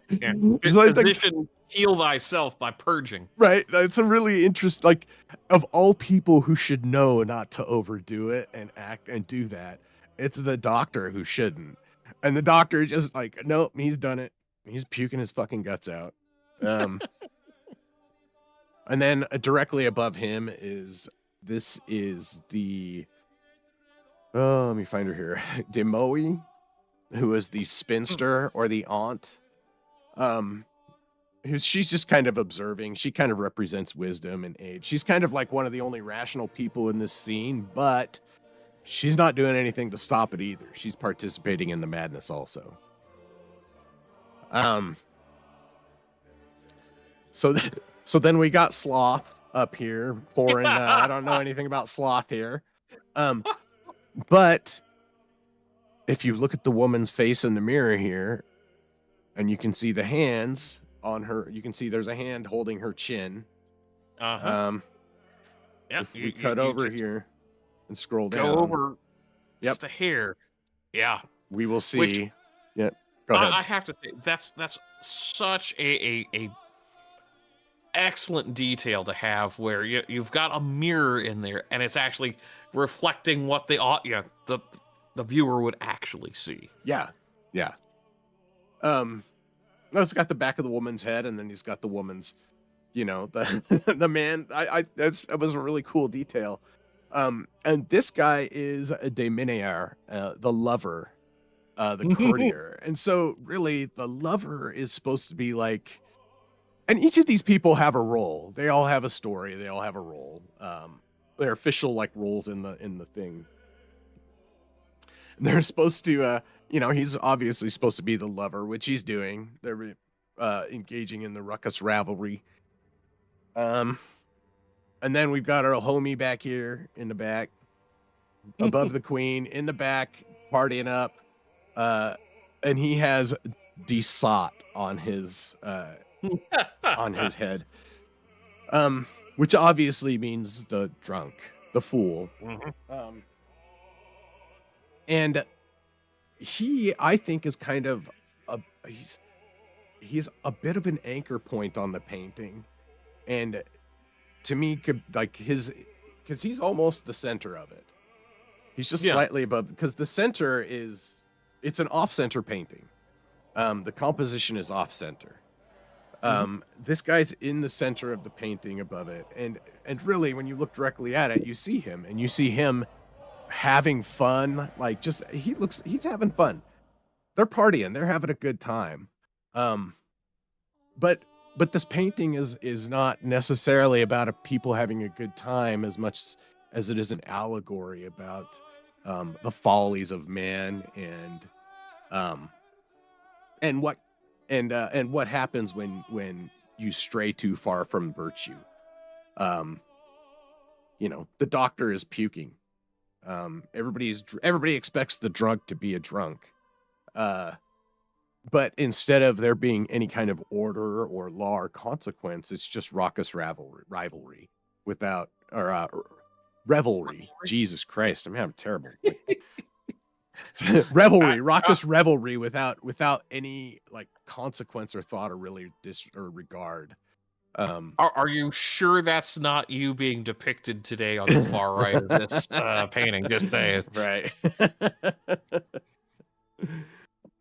Yeah. Physician, heal thyself by purging. Right. It's a really interesting, like, of all people who should know not to overdo it and act and do that, it's the doctor who shouldn't. And the doctor is just like, nope, he's done it. He's puking his fucking guts out. And then directly above him is the, oh, let me find her here. Demoe, who is the spinster or the aunt. She's just kind of observing. She kind of represents wisdom and age. She's kind of like one of the only rational people in this scene, but she's not doing anything to stop it either. She's participating in the madness also. So then we got Sloth up here pouring. I don't know anything about Sloth here. But if you look at the woman's face in the mirror here, and you can see the hands on her, you can see there's a hand holding her chin. Yeah, if we cut over here and scroll down. Go over just a hair. Yeah. We will see. Yep. Go ahead. I have to say, that's such a excellent detail to have, where you've got a mirror in there and it's actually reflecting what the viewer would actually see. Yeah. It's got the back of the woman's head, and then he's got the woman's, the man. That was a really cool detail. And this guy is a Deminaire, the lover, the courtier. And so really the lover is supposed to be like, and each of these people have a role. They all have a story. They all have a role. They're official like roles in the thing. And they're supposed to, he's obviously supposed to be the lover, which he's doing. They're engaging in the ruckus ravelry. And then we've got our homie back here in the back, above the queen, in the back, partying up. And he has desot on his head, which obviously means the drunk, the fool. And he, I think, is kind of he's a bit of an anchor point on the painting, and to me, could like because he's almost the center of it. He's just slightly above, because the center it's an off-center painting. The composition is off-center. This guy's in the center of the painting above it, and really, when you look directly at it, you see him having fun. Like, just he's having fun. They're partying, they're having a good time. But this painting is not necessarily about people having a good time as much as it is an allegory about the follies of man and what happens when you stray too far from virtue. The doctor is puking. Everybody expects the drunk to be a drunk. but instead of there being any kind of order or law or consequence, it's just raucous rivalry without or revelry. Jesus Christ, I'm having terrible revelry, raucous revelry without any like consequence or thought or really or regard. Are you sure that's not you being depicted today on the far right of this painting? Just saying. Right.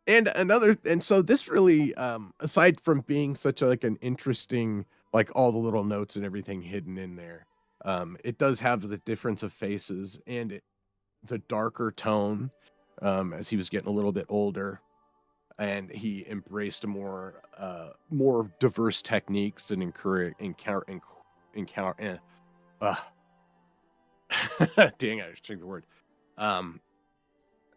And so this really, aside from being such like an interesting, like all the little notes and everything hidden in there, it does have the difference of faces and the darker tone, as he was getting a little bit older, and he embraced more diverse techniques and encounter. Dang, I should check the word.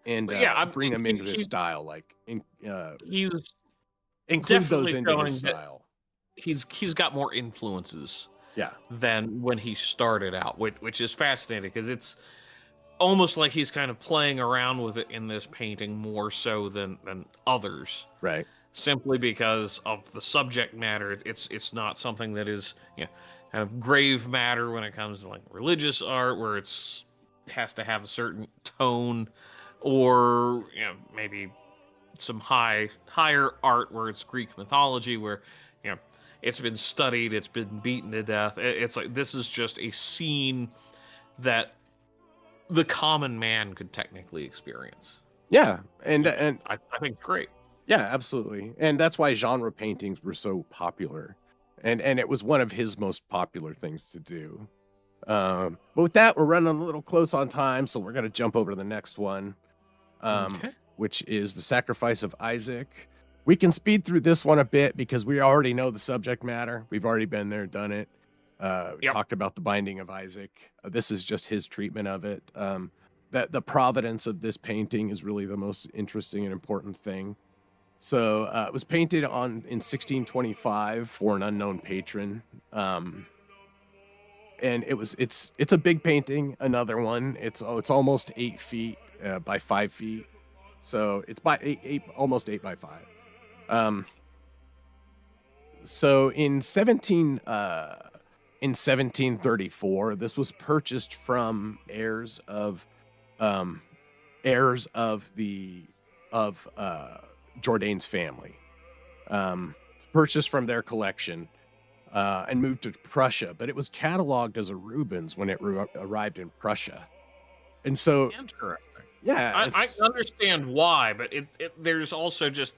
And bring him into his style, like he's include those into his style. He's got more influences, yeah, than when he started out, which is fascinating because it's almost like he's kind of playing around with it in this painting more so than others, right? Simply because of the subject matter. It's not something that is kind of grave matter when it comes to like religious art, where it has to have a certain tone, or maybe some higher art where it's Greek mythology, where it's been studied, it's been beaten to death. It's like this is just a scene that the common man could technically experience. Yeah, and I think it's great. Yeah, absolutely, and that's why genre paintings were so popular, and it was one of his most popular things to do. But with that, we're running a little close on time, so we're gonna jump over to the next one, Okay. which is the Sacrifice of Isaac. We can speed through this one a bit because we already know the subject matter. We've already been there, done it. Talked about the binding of Isaac. This is just his treatment of it. That the providence of this painting is really the most interesting and important thing. So it was painted in 1625 for an unknown patron. And it's a big painting. Another one. It's almost 8 feet by 5 feet. So it's by almost 8 by 5. So in 1734, this was purchased from heirs of Jordaens family, purchased from their collection, and moved to Prussia. But it was cataloged as a Rubens when it arrived in Prussia, and so interesting. Yeah, I understand why, but there's also just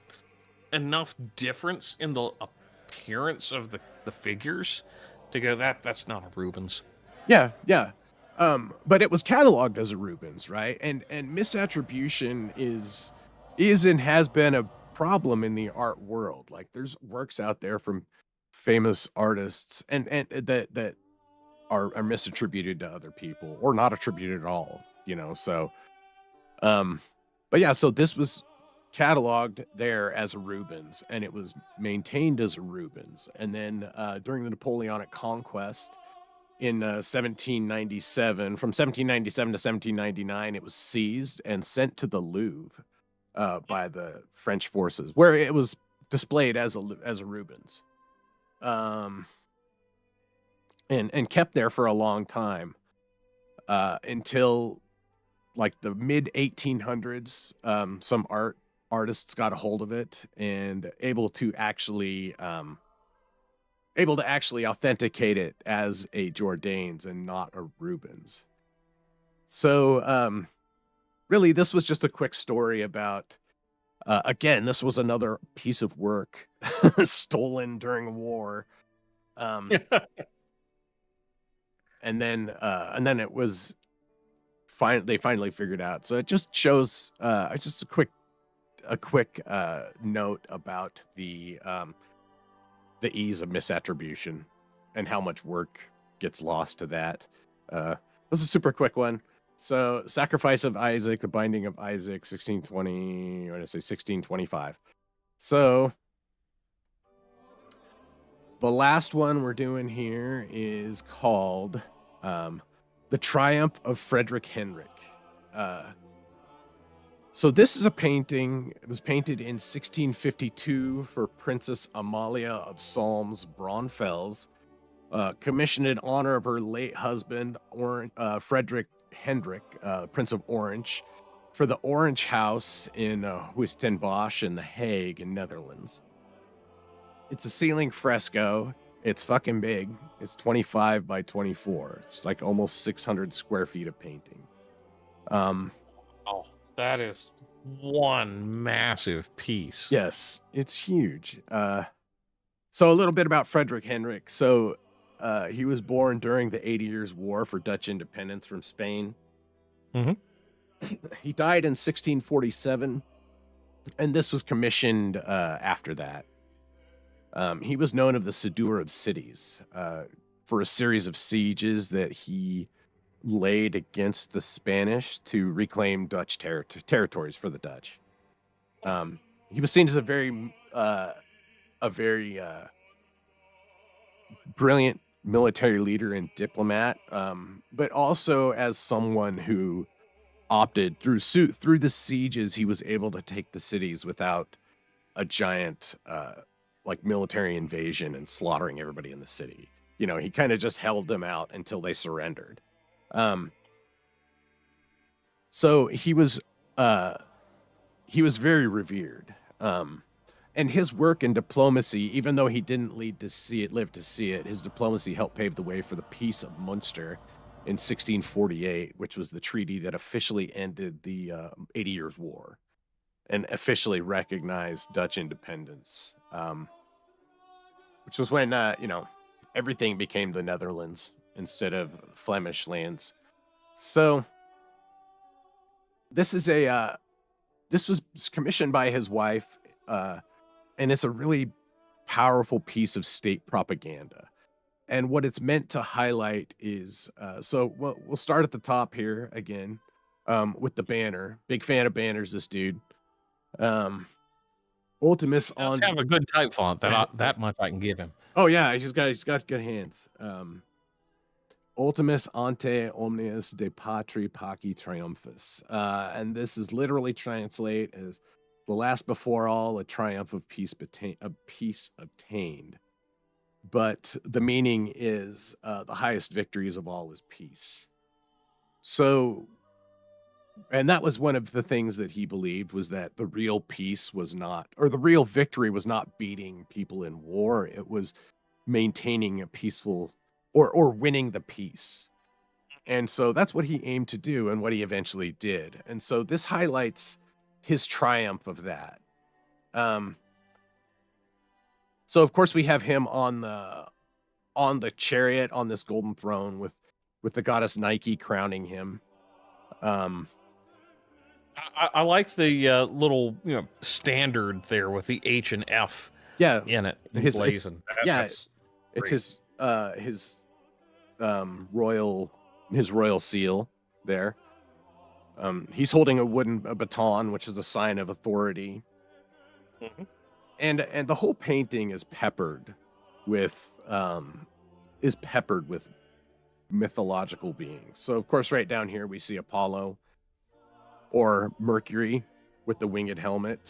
enough difference in the appearance of the figures to go that's not a Rubens. Yeah. But it was cataloged as a Rubens, right? And misattribution is and has been a problem in the art world. Like there's works out there from famous artists and that are misattributed to other people or not attributed at all, so but yeah, so this was cataloged there as a Rubens, and it was maintained as a Rubens. And then during the Napoleonic conquest in 1797, from 1797 to 1799, it was seized and sent to the Louvre by the French forces, where it was displayed as a Rubens, and kept there for a long time until like the mid 1800s. Some artists got a hold of it and able to actually authenticate it as a Jordaens and not a Rubens. So really this was just a quick story about again, this was another piece of work stolen during war, and then it was they finally figured out. So it just shows just a quick note about the ease of misattribution and how much work gets lost to that. This is a super quick one. So Sacrifice of Isaac, the Binding of Isaac, 1625. So the last one we're doing here is called The Triumph of Frederick Henrik. So this is a painting. It was painted in 1652 for Princess Amalia of Salms Braunfels, commissioned in honor of her late husband, Frederick Hendrik, Prince of Orange, for the Orange House in Huistenbosch in The Hague in Netherlands. It's a ceiling fresco. It's fucking big. It's 25 by 24. It's like almost 600 square feet of painting. Oh, that is one massive piece. Yes, it's huge. So a little bit about Frederick Hendrik. So he was born during the 80 Years' War for Dutch independence from Spain. Mm-hmm. He died in 1647, and this was commissioned after that. He was known as the Seduer of Cities for a series of sieges that he laid against the Spanish to reclaim Dutch territories for the Dutch. He was seen as a very brilliant military leader and diplomat, but also as someone who opted through the sieges. He was able to take the cities without a giant like military invasion and slaughtering everybody in the city. You know, he kind of just held them out until they surrendered. So he was very revered. And his work in diplomacy, even though he didn't live to see it, his diplomacy helped pave the way for the Peace of Munster in 1648, which was the treaty that officially ended the 80 Years' War and officially recognized Dutch independence, which was when, everything became the Netherlands instead of Flemish lands. So this was commissioned by his wife, and it's a really powerful piece of state propaganda. And what it's meant to highlight is, we'll start at the top here again, with the banner. Big fan of banners, this dude. Ultimus on have a good type font. That much I can give him. Oh yeah, he's got good hands. Ultimus ante omnes de patri paci triumphus. And this is literally translate as the last before all, a triumph of peace obtained. But the meaning is the highest victories of all is peace. So, and that was one of the things that he believed, was that the real peace was not, or the real victory was not beating people in war. It was maintaining a peaceful or winning the peace. And so that's what he aimed to do and what he eventually did. And so this highlights his triumph of that. So of course we have him on the chariot on this golden throne with the goddess Nike crowning him. I like the little standard there with the H and F in it. His royal seal there. He's holding a baton, which is a sign of authority. Mm-hmm. And the whole painting is peppered with mythological beings. So of course, right down here we see Apollo or Mercury with the winged helmet.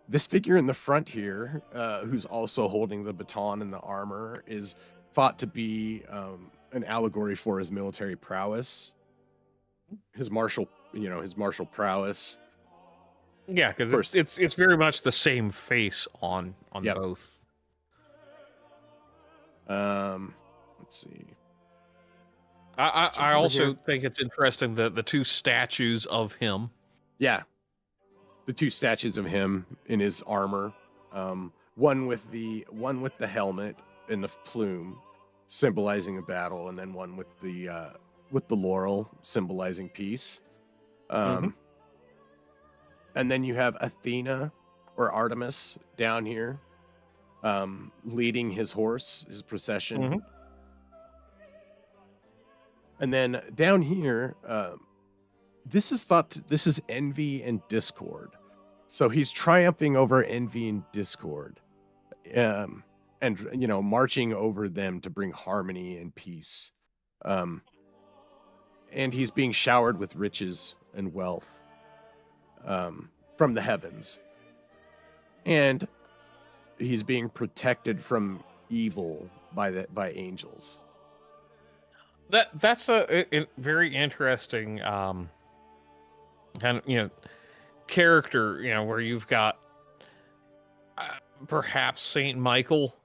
This figure in the front here, who's also holding the baton and the armor, is thought to be an allegory for his military prowess, his martial prowess. Yeah, because it's very much the same face on both. Let's see. I also think it's interesting the two statues of him. Yeah, the two statues of him in his armor. One with the helmet and the plume, symbolizing a battle, and then one with the laurel, symbolizing peace. And then you have Athena or Artemis down here, leading his horse, his procession. Mm-hmm. And then down here, this is envy and discord. So he's triumphing over envy and discord, and marching over them to bring harmony and peace. and he's being showered with riches and wealth from the heavens, and he's being protected from evil by angels. That's a very interesting kind of character, where you've got perhaps Saint Michael,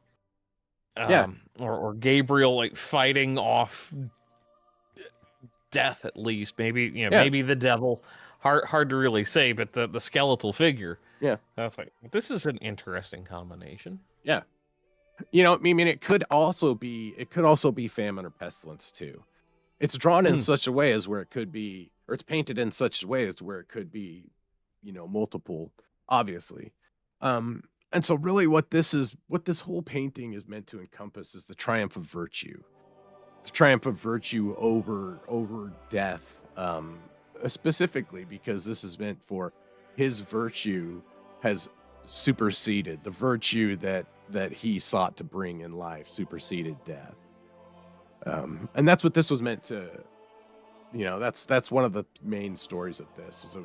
Yeah. or Gabriel, like fighting off death, at least. Maybe maybe the devil. Hard to really say, but the skeletal figure. Yeah. That's like, this is an interesting combination. Yeah. I mean, it could also be famine or pestilence too. It's drawn in such a way as where it could be, or it's painted in such a way as where it could be, multiple, obviously. And so really what this whole painting is meant to encompass is the triumph of virtue. The triumph of virtue over death, specifically because this is meant for his virtue has superseded the virtue that he sought to bring in life, superseded death. And that's what this was meant to, that's one of the main stories of this, is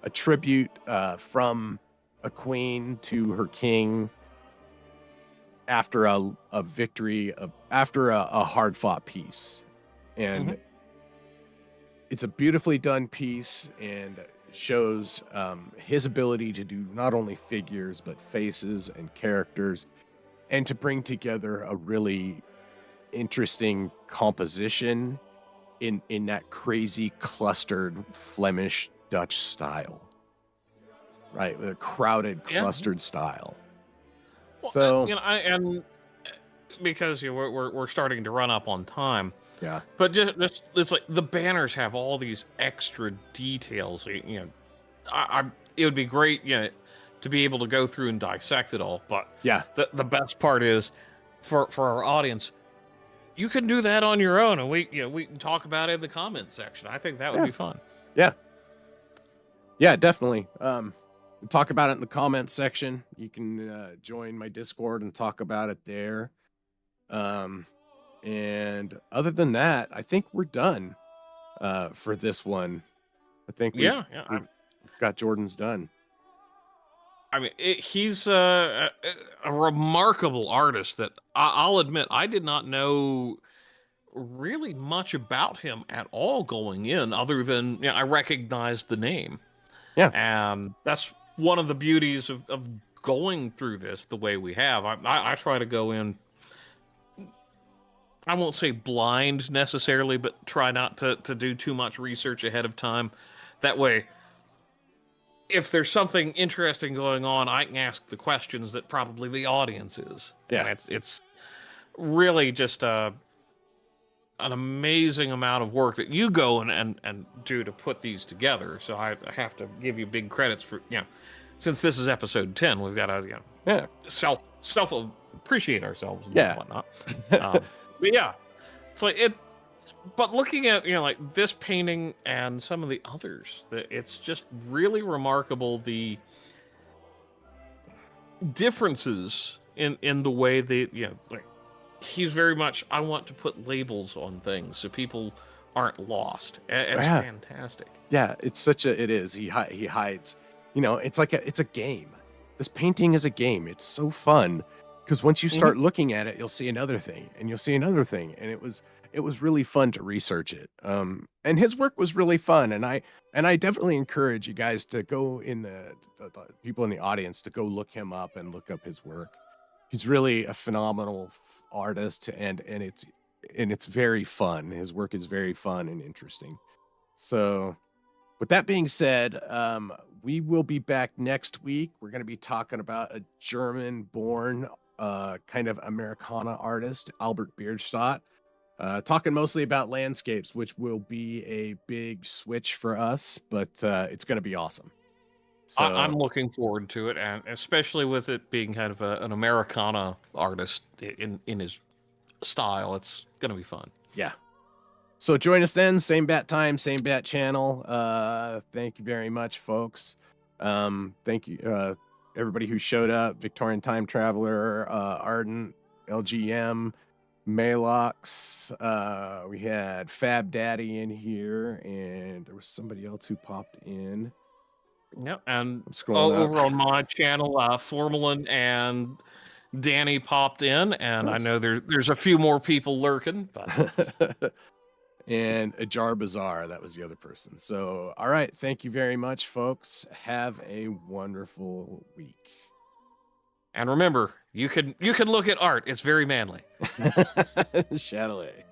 a tribute from a queen to her king after a victory, after a hard fought peace. And it's a beautifully done piece, and shows his ability to do not only figures but faces and characters, and to bring together a really interesting composition in that crazy clustered Flemish Dutch style, right? With a crowded clustered style. Well, So and because we're starting to run up on time. Yeah. But just it's like the banners have all these extra details. It would be great, to be able to go through and dissect it all. But yeah, the best part is for our audience, you can do that on your own, and we can talk about it in the comment section. I think that would be fun. Yeah. Yeah, definitely. Talk about it in the comments section. You can join my Discord and talk about it there. And other than that, I think we're done for this one. I think we've got Jordaens done. I mean, he's a remarkable artist that I'll admit I did not know really much about him at all going in, other than I recognized the name. Yeah. And that's one of the beauties of going through this the way we have. I try to go in, I won't say blind necessarily, but try not to do too much research ahead of time. That way, if there's something interesting going on, I can ask the questions that probably the audience is. Yeah. And it's really just an amazing amount of work that you go and do to put these together. So I have to give you big credits for, since this is episode 10, we've got to, self appreciate ourselves and whatnot. But yeah, it's like it. But looking at like this painting and some of the others, it's just really remarkable the differences in the way they like. He's very much, I want to put labels on things so people aren't lost. It's fantastic. Yeah, it is. He hides. It's a game. This painting is a game. It's so fun. Because once you start looking at it, you'll see another thing, and you'll see another thing, and it was really fun to research it. And his work was really fun, and I definitely encourage you guys to go in the people in the audience to go look him up and look up his work. He's really a phenomenal artist, and it's very fun. His work is very fun and interesting. So, with that being said, we will be back next week. We're going to be talking about a German-born kind of Americana artist, Albert Bierstadt, talking mostly about landscapes, which will be a big switch for us, but it's going to be awesome. So, I'm looking forward to it, and especially with it being kind of an Americana artist in his style, it's going to be fun. Yeah. So join us then, same bat time, same bat channel. Thank you very much, folks. Thank you, everybody who showed up, Victorian Time Traveler, Ardent, LGM, Malox. We had Fab Daddy in here, and there was somebody else who popped in. Yep, and I'm scrolling up. over on my channel, Formalin and Danny popped in, and I know there's a few more people lurking, but and Ajar Bazaar, that was the other person. So, all right, thank you very much, folks. Have a wonderful week. and remember, you can look at art. It's very manly. Chatelet.